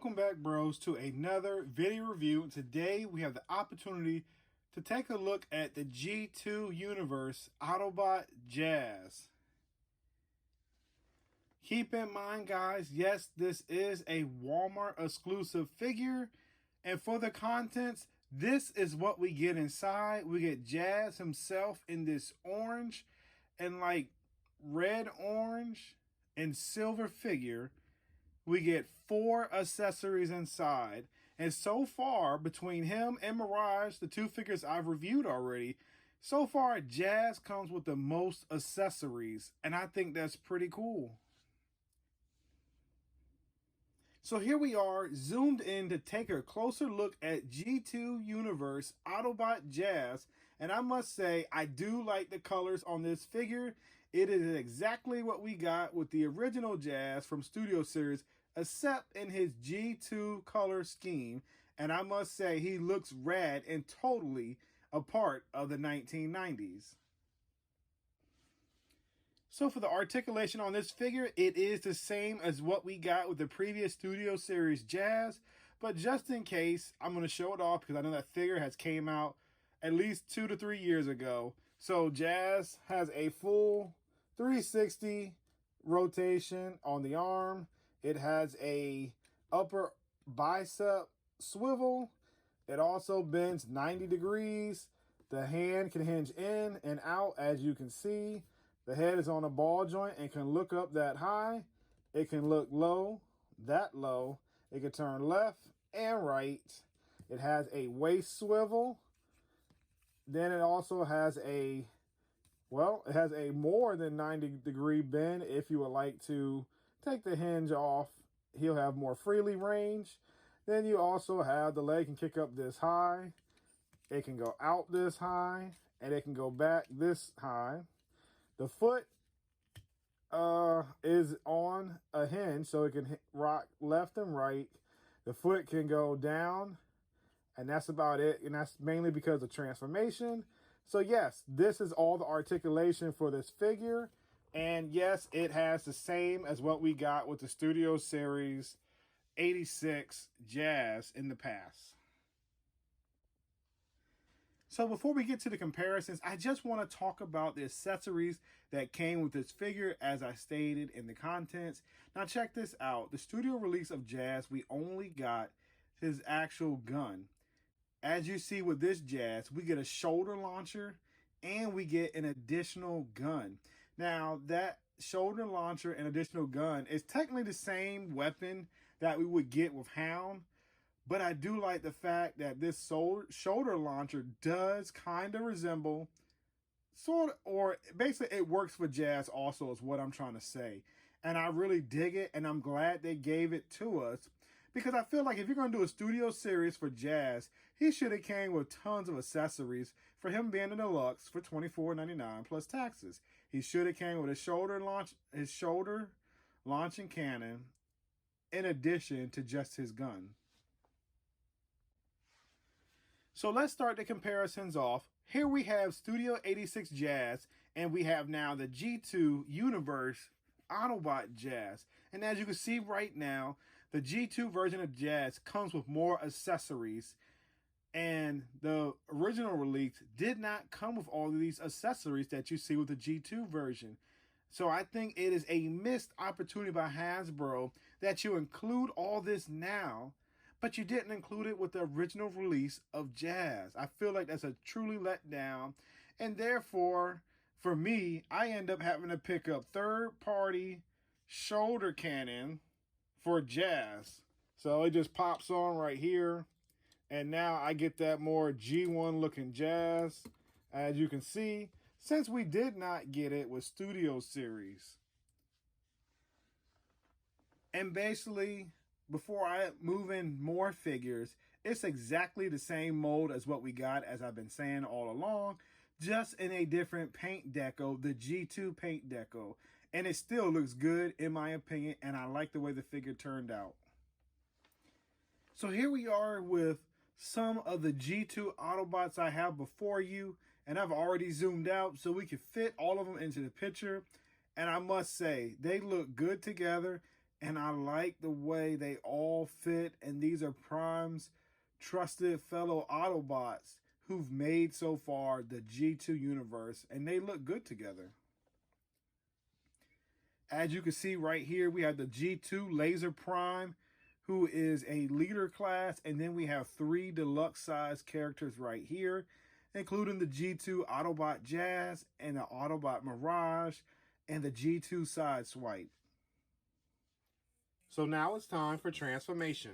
Welcome back, bros, to another video review. Today we have the opportunity to take a look at the G2 Universe Autobot Jazz. Keep in mind, guys, yes, this is a Walmart exclusive figure, and for the contents, this is what we get inside. We get Jazz himself in this orange and like red orange and silver figure. We get 4 accessories inside. And so far, between him and Mirage, the 2 figures I've reviewed already, so far, Jazz comes with the most accessories. And I think that's pretty cool. So here we are, zoomed in to take a closer look at G2 Universe Autobot Jazz. And I must say, I do like the colors on this figure. It is exactly what we got with the original Jazz from Studio Series, except in his G2 color scheme. And I must say, he looks rad and totally a part of the 1990s. So for the articulation on this figure, it is the same as what we got with the previous Studio Series Jazz. But just in case, I'm going to show it off because I know that figure has came out at least 2 to 3 years ago. So Jazz has a full 360 rotation on the arm. It has a upper bicep swivel. It also bends 90 degrees. The hand can hinge in and out, as you can see. The head is on a ball joint and can look up that high. It can look low, that low. It can turn left and right. It has a waist swivel. Then it also has it has a more than 90 degree bend. If you would like to take the hinge off, he'll have more freely range. Then you also have the leg can kick up this high. It can go out this high, and it can go back this high. The foot is on a hinge, so it can rock left and right. The foot can go down, and that's about it. And that's mainly because of transformation. So yes, this is all the articulation for this figure. And yes, it has the same as what we got with the Studio Series 86 Jazz in the past. So before we get to the comparisons, I just want to talk about the accessories that came with this figure, as I stated in the contents. Now check this out. The studio release of Jazz, we only got his actual gun. As you see with this Jazz, we get a shoulder launcher and we get an additional gun. Now that shoulder launcher and additional gun is technically the same weapon that we would get with Hound. But I do like the fact that this shoulder launcher does kind of resemble, or basically it works for Jazz also, is what I'm trying to say. And I really dig it, and I'm glad they gave it to us. Because I feel like if you're going to do a Studio Series for Jazz, he should have came with tons of accessories for him being a deluxe for $24.99 plus taxes. He should have came with his shoulder launching cannon in addition to just his gun. So let's start the comparisons off. Here we have Studio 86 Jazz, and we have now the G2 Universe Autobot Jazz. And as you can see right now, the G2 version of Jazz comes with more accessories. And the original release did not come with all of these accessories that you see with the G2 version. So I think it is a missed opportunity by Hasbro that you include all this now, but you didn't include it with the original release of Jazz. I feel like that's a truly letdown. And therefore, for me, I end up having to pick up third-party shoulder cannon for Jazz. So it just pops on right here. And now I get that more G1 looking Jazz, as you can see, since we did not get it with Studio Series. And basically, before I move in more figures, it's exactly the same mold as what we got, as I've been saying all along, just in a different paint deco, the G2 paint deco. And it still looks good, in my opinion, and I like the way the figure turned out. So here we are with some of the G2 Autobots I have before you, and I've already zoomed out so we can fit all of them into the picture. And I must say, they look good together. And I like the way they all fit, and these are Prime's trusted fellow Autobots who've made so far the G2 universe, and they look good together. As you can see right here, we have the G2 Laser Prime, who is a leader class, and then we have 3 deluxe size characters right here, including the G2 Autobot Jazz and the Autobot Mirage and the G2 Sideswipe. So now it's time for transformation.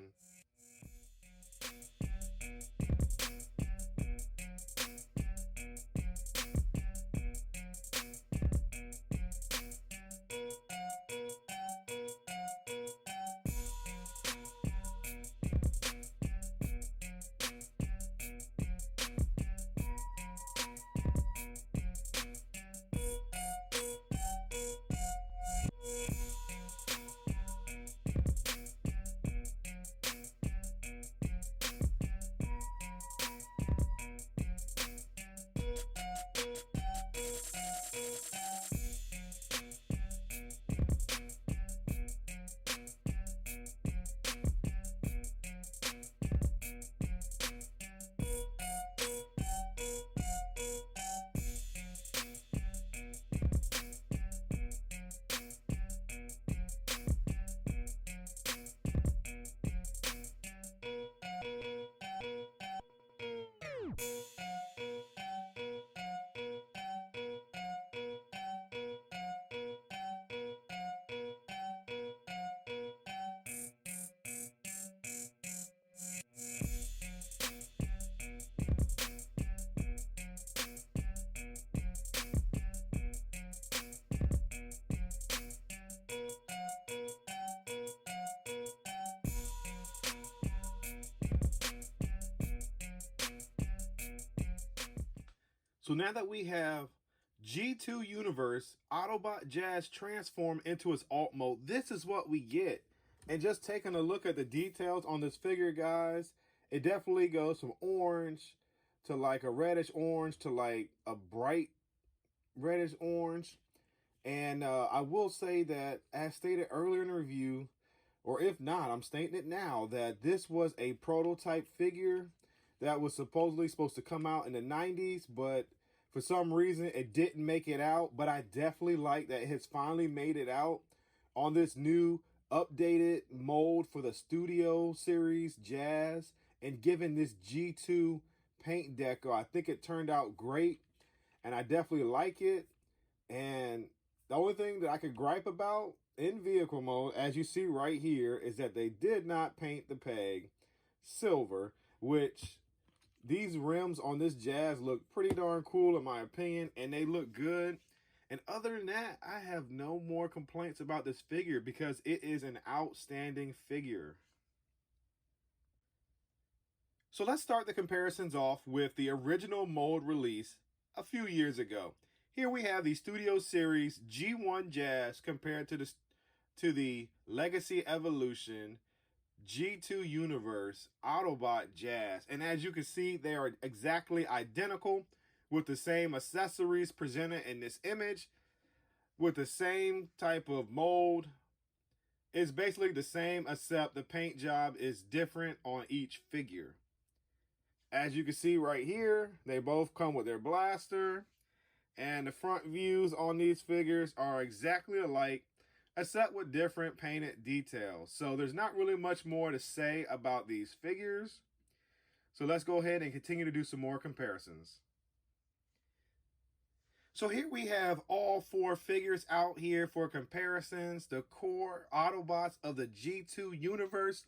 So now that we have G2 Universe, Autobot Jazz transform into its alt mode, this is what we get. And just taking a look at the details on this figure, guys, it definitely goes from orange to like a reddish orange to like a bright reddish orange. And I will say that, as stated earlier in the review, or if not, I'm stating it now, that this was a prototype figure that was supposedly supposed to come out in the 90s, but for some reason it didn't make it out. But I definitely like that it has finally made it out on this new updated mold for the Studio Series Jazz, and given this G2 paint deco, I think it turned out great, and I definitely like it. And the only thing that I could gripe about in vehicle mode, as you see right here, is that they did not paint the peg silver, which these rims on this Jazz look pretty darn cool in my opinion, and they look good. And other than that, I have no more complaints about this figure because it is an outstanding figure. So let's start the comparisons off with the original mold release a few years ago. Here we have the Studio Series G1 Jazz compared to the Legacy Evolution G2 Universe Autobot Jazz. And as you can see, they are exactly identical with the same accessories presented in this image, with the same type of mold. It's basically the same, except the paint job is different on each figure. As you can see right here, they both come with their blaster, and the front views on these figures are exactly alike, except with different painted details. So there's not really much more to say about these figures. So let's go ahead and continue to do some more comparisons. So here we have all 4 figures out here for comparisons, the core Autobots of the G2 universe.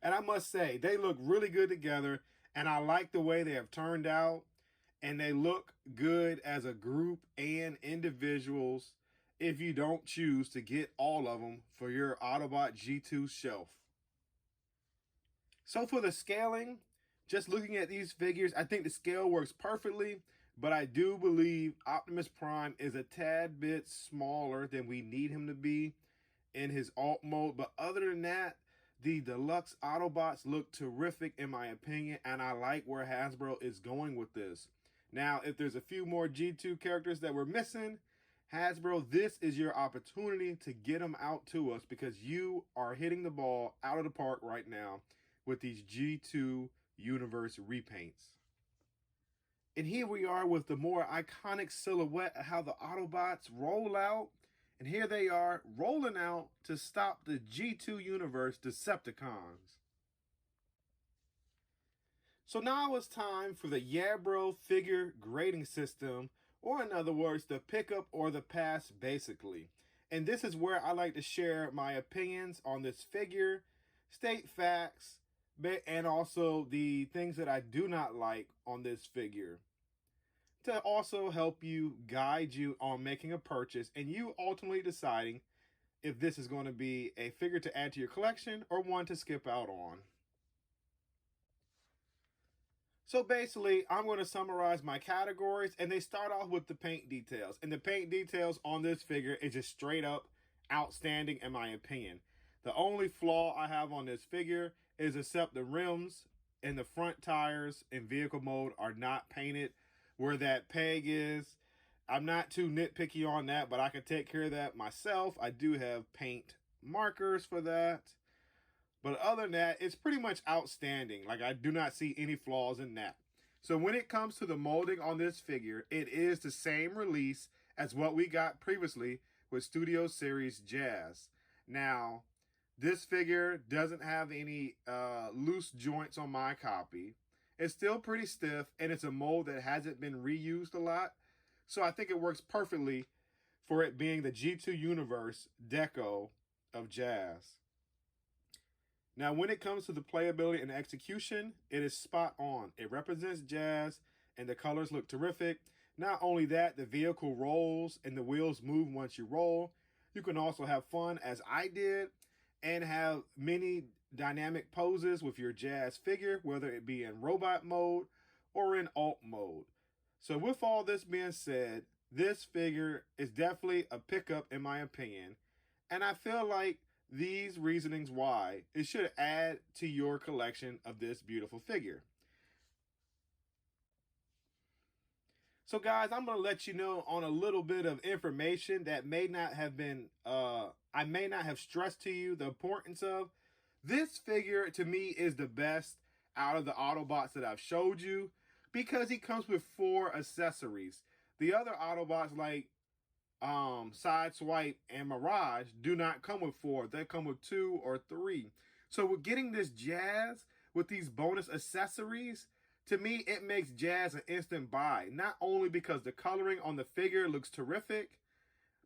And I must say, they look really good together, and I like the way they have turned out. And they look good as a group and individuals if you don't choose to get all of them for your Autobot G2 shelf. So for the scaling, just looking at these figures, I think the scale works perfectly, but I do believe Optimus Prime is a tad bit smaller than we need him to be in his alt mode. But other than that, the deluxe Autobots look terrific in my opinion, and I like where Hasbro is going with this. Now, if there's a few more G2 characters that we're missing, Hasbro, this is your opportunity to get them out to us because you are hitting the ball out of the park right now with these G2 Universe repaints. And here we are with the more iconic silhouette of how the Autobots roll out. And here they are rolling out to stop the G2 Universe Decepticons. So now it's time for the Yeah Bro figure grading system, or in other words, the pickup or the pass basically. And this is where I like to share my opinions on this figure, state facts, and also the things that I do not like on this figure, to also help you guide you on making a purchase and you ultimately deciding if this is going to be a figure to add to your collection or one to skip out on. So basically, I'm going to summarize my categories, and they start off with the paint details. And the paint details on this figure is just straight up outstanding in my opinion. The only flaw I have on this figure is except the rims and the front tires in vehicle mode are not painted where that peg is. I'm not too nitpicky on that, but I can take care of that myself. I do have paint markers for that. But other than that, it's pretty much outstanding. Like, I do not see any flaws in that. So when it comes to the molding on this figure, it is the same release as what we got previously with Studio Series Jazz. Now, this figure doesn't have any loose joints on my copy. It's still pretty stiff, and it's a mold that hasn't been reused a lot. So I think it works perfectly for it being the G2 Universe deco of Jazz. Now, when it comes to the playability and execution, it is spot on. It represents Jazz, and the colors look terrific. Not only that, the vehicle rolls, and the wheels move once you roll. You can also have fun, as I did, and have many dynamic poses with your Jazz figure, whether it be in robot mode or in alt mode. So with all this being said, this figure is definitely a pickup in my opinion, and I feel like these reasonings why it should add to your collection of this beautiful figure. So guys, I'm going to let you know on a little bit of information that may not have been, I may not have stressed to you the importance of. This figure to me is the best out of the Autobots that I've showed you because he comes with 4 accessories. The other Autobots like Sideswipe and Mirage do not come with 4. They come with 2 or 3. So with getting this Jazz with these bonus accessories, to me it makes Jazz an instant buy. Not only because the coloring on the figure looks terrific,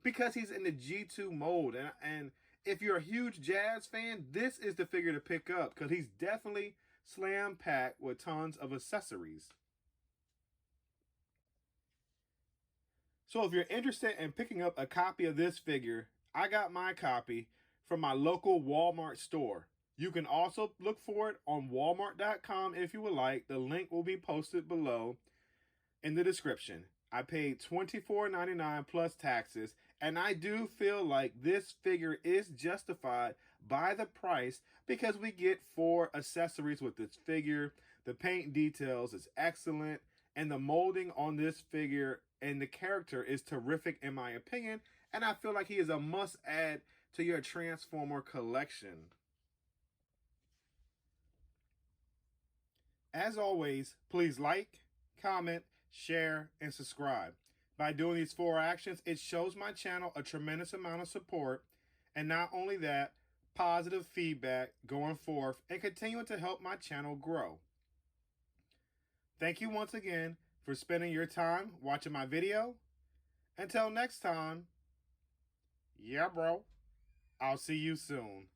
because he's in the G2 mold. And if you're a huge Jazz fan, this is the figure to pick up because he's definitely slam packed with tons of accessories. So if you're interested in picking up a copy of this figure, I got my copy from my local Walmart store. You can also look for it on walmart.com if you would like. The link will be posted below in the description. I paid $24.99 plus taxes, and I do feel like this figure is justified by the price because we get 4 accessories with this figure. The paint details is excellent, and the molding on this figure and the character is terrific in my opinion, and I feel like he is a must-add to your Transformer collection. As always, please like, comment, share, and subscribe. By doing these 4 actions, it shows my channel a tremendous amount of support, and not only that, positive feedback going forth and continuing to help my channel grow. Thank you once again for spending your time watching my video. Until next time, yeah bro, I'll see you soon.